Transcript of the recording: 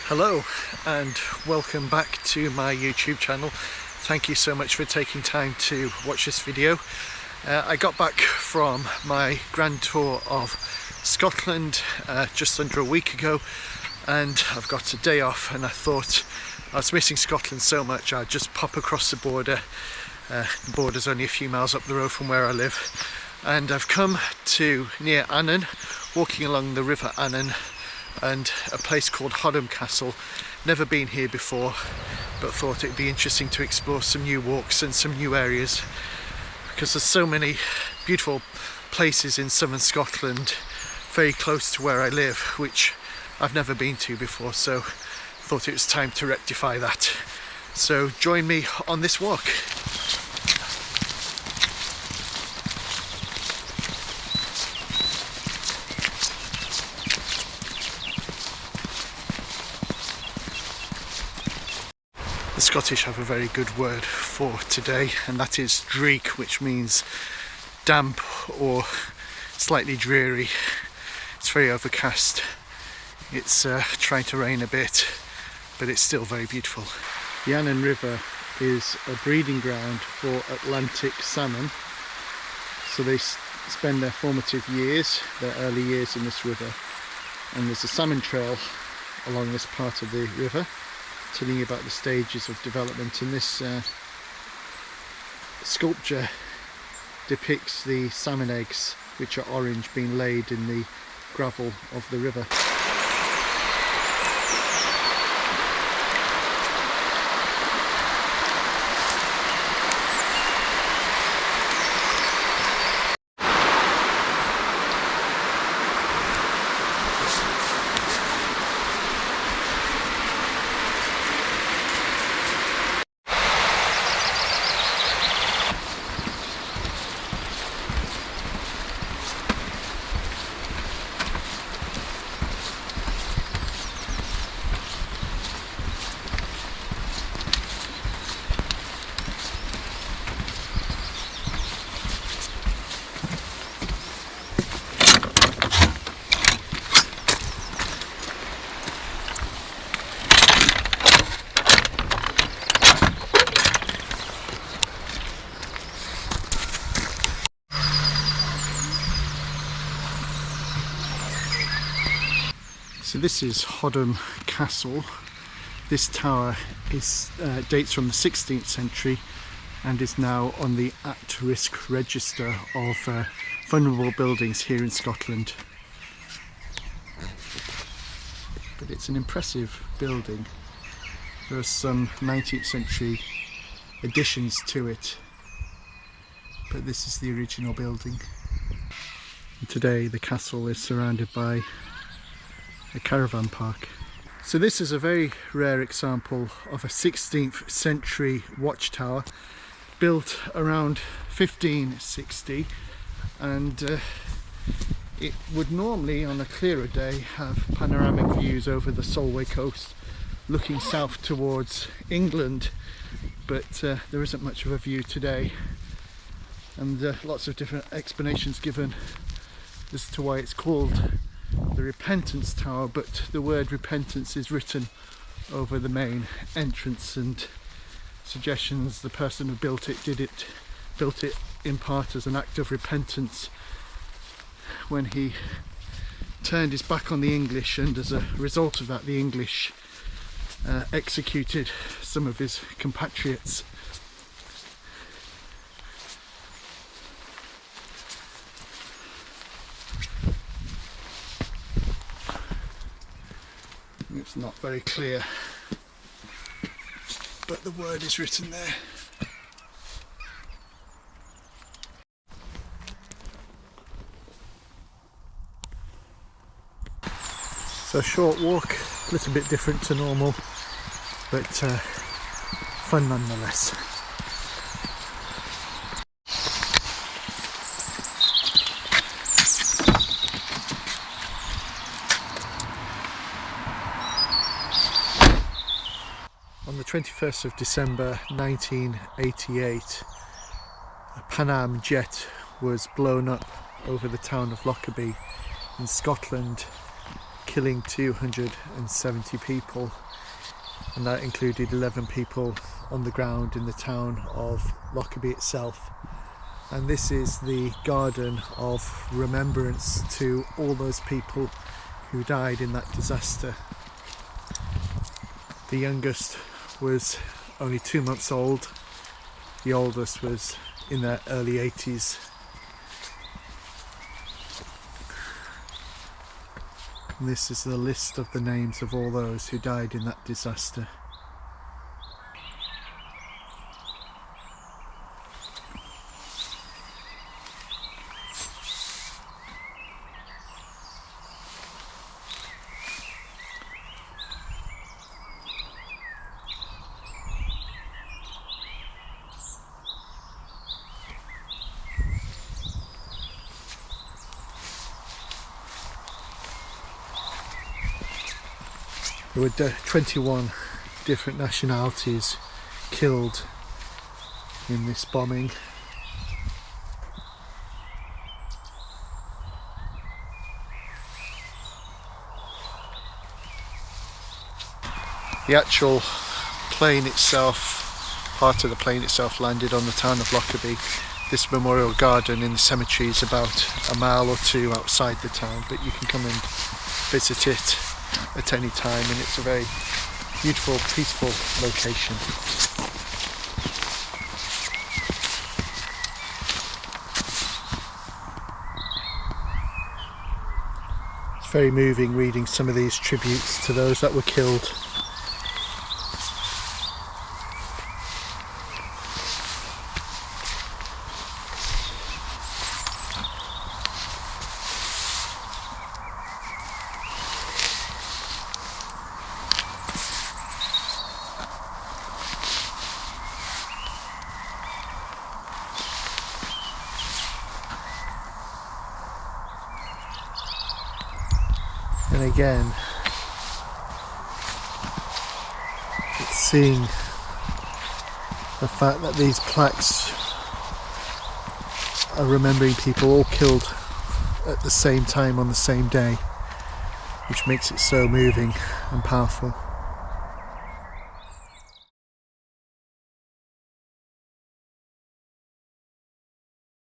Hello and welcome back to my YouTube channel. Thank you so much for taking time to watch this video. I got back from my grand tour of Scotland just under a week ago, and I've got a day off, and I thought I was missing Scotland so much I'd just pop across the border. The border's only a few miles up the road from where I live, and I've come to near Annan, walking along the River Annan, and a place called Hoddom Castle. Never been here before, but thought it'd be interesting to explore some new walks and some new areas, because there's so many beautiful places in southern Scotland very close to where I live which I've never been to before, so thought it was time to rectify that. So join me on this walk. The Scottish have a very good word for today, and that is dreich, which means damp or slightly dreary. It's very overcast. It's trying to rain a bit, but it's still very beautiful. The Annan River is a breeding ground for Atlantic salmon, so they spend their formative years, their early years in this river, and there's a salmon trail along this part of the river telling you about the stages of development, and this sculpture depicts the salmon eggs, which are orange, being laid in the gravel of the river. So this is Hoddom Castle. This tower dates from the 16th century and is now on the at-risk register of vulnerable buildings here in Scotland. But it's an impressive building. There are some 19th century additions to it, but this is the original building. And today the castle is surrounded by a caravan park. So this is a very rare example of a 16th century watchtower built around 1560, and it would normally on a clearer day have panoramic views over the Solway coast looking south towards England, but there isn't much of a view today, and lots of different explanations given as to why it's called the Repentance Tower, but the word repentance is written over the main entrance, and suggestions the person who built it built it in part as an act of repentance when he turned his back on the English, and as a result of that the English executed some of his compatriots. It's not very clear, but the word is written there. So a short walk, a little bit different to normal, but fun nonetheless. On the 21st of December 1988, a Pan Am jet was blown up over the town of Lockerbie in Scotland, killing 270 people, and that included 11 people on the ground in the town of Lockerbie itself. And this is the Garden of Remembrance to all those people who died in that disaster. The youngest was only 2 months old, the oldest was in their early 80s. And this is the list of the names of all those who died in that disaster. There were 21 different nationalities killed in this bombing. The actual plane itself, part of the plane itself, landed on the town of Lockerbie. This memorial garden in the cemetery is about a mile or two outside the town, but you can come and visit it at any time, and it's a very beautiful, peaceful location. It's very moving reading some of these tributes to those that were killed. And again, it's seeing the fact that these plaques are remembering people all killed at the same time on the same day, which makes it so moving and powerful.